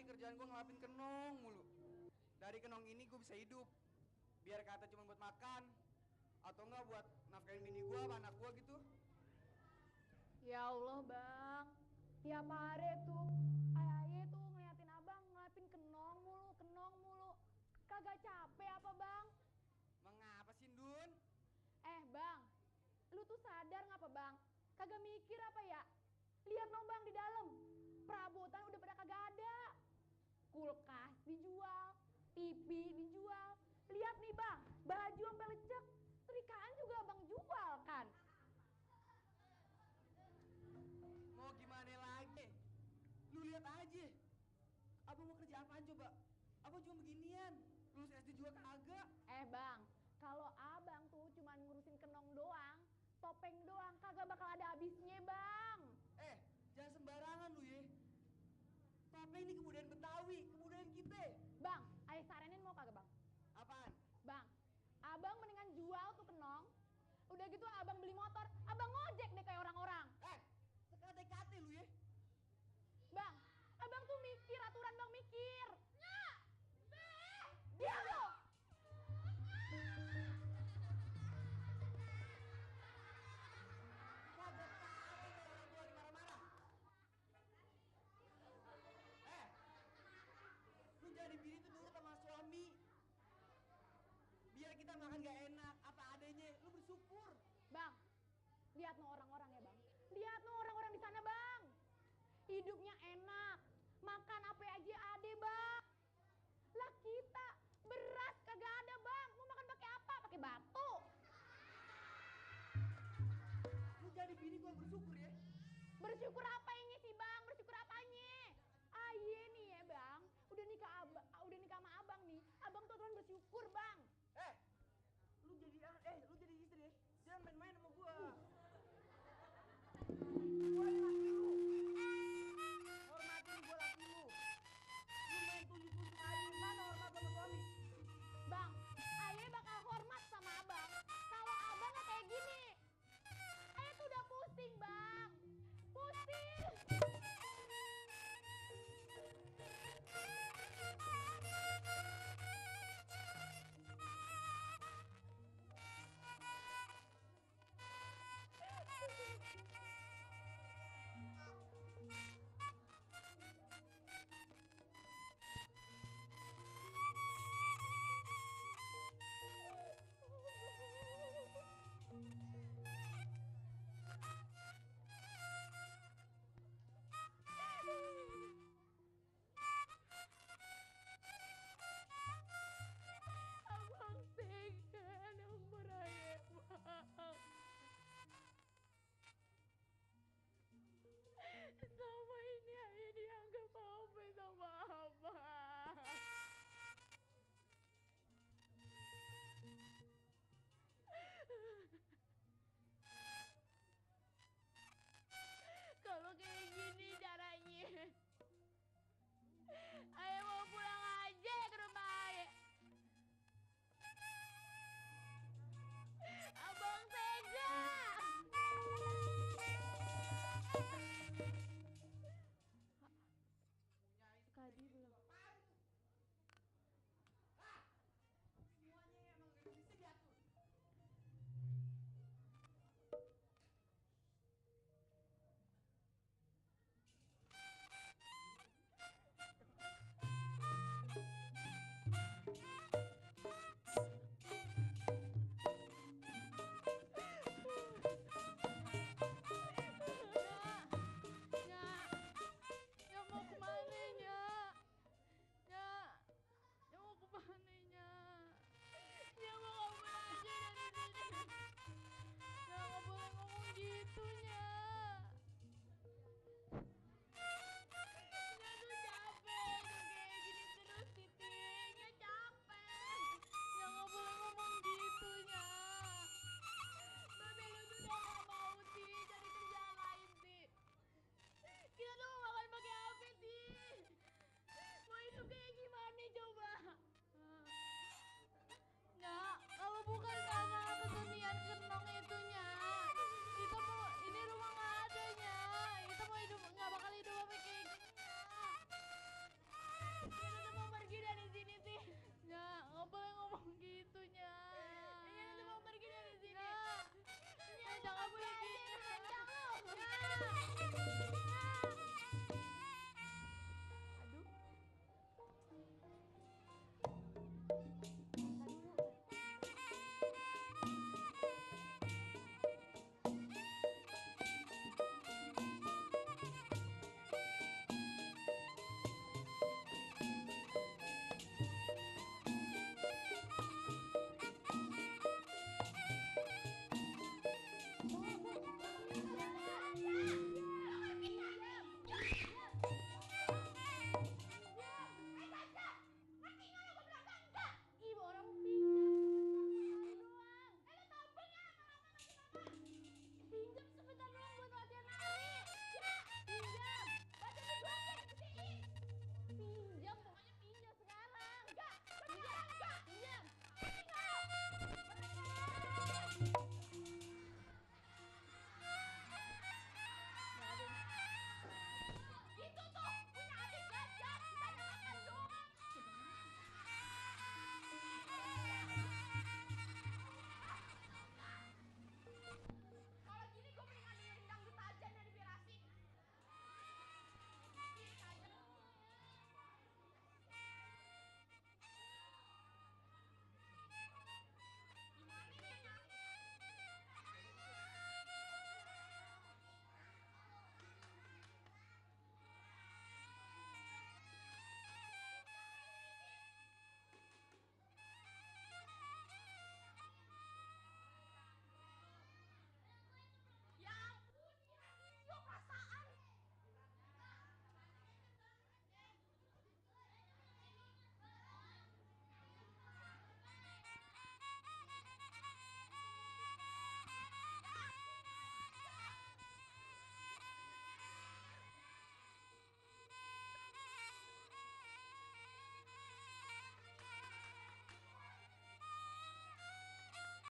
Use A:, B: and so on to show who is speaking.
A: kerjaan gue ngelapin kenong mulu. Dari kenong ini gue bisa hidup. Biar kata cuma buat makan. Atau enggak buat nafkahin bini gue apa anak gue gitu.
B: Ya Allah bang, tiap hari tuh ayah tuh ngeliatin abang ngelapin kenong mulu. Kagak capek apa bang?
A: Mengapa sih Dun?
B: Bang, lu tuh sadar ngapa bang? Kagak mikir apa ya? Lihat dong bang di dalam, perabotan udah pada kagak ada. Kulkas dijual, TV dijual. Lihat nih bang, baju sampai lecek, setrikaan juga abang jual kan?
A: Mau gimana lagi? Lu lihat aja. Abang mau kerja apaan coba? Abang cuma beginian. Lulus SD juga kagak.
B: Bang, kalau abang tuh cuma ngurusin kenong doang, topeng doang, kagak bakal ada habisnya bang.
A: Jangan sembarangan lu ya. Topeng ini kebudayaan Betawi, kebudayaan kita.
B: Bang, ayah saranin mau kagak bang?
A: Apaan?
B: Bang, abang mendingan jual tuh kenong. Udah gitu abang beli motor, abang ngojek deh kayak orang-orang.
A: Sekate-kate lu ya.
B: Bang, abang tuh mikir, aturan bang mikir. Nggak, diam lo.
A: Kagak tahu orang tua marah-marah. Lu jadi bini tuh nurut sama suami. Biar kita makan gak enak, apa adanya. Lu bersyukur.
B: Bang, lihat no orang-orang ya bang. Lihat no orang-orang di sana bang. Hidupnya enak, makan apa aja ada bang. Lah kita beras kagak ada bang. Mau makan pakai apa? Pakai batu.
A: Lu jadi bini gua bersyukur ya.
B: Bersyukur apa ini sih bang? Bersyukur apanya? Aye nih ya bang, udah nikah sama abang nih. Abang tuh aturan bersyukur bang.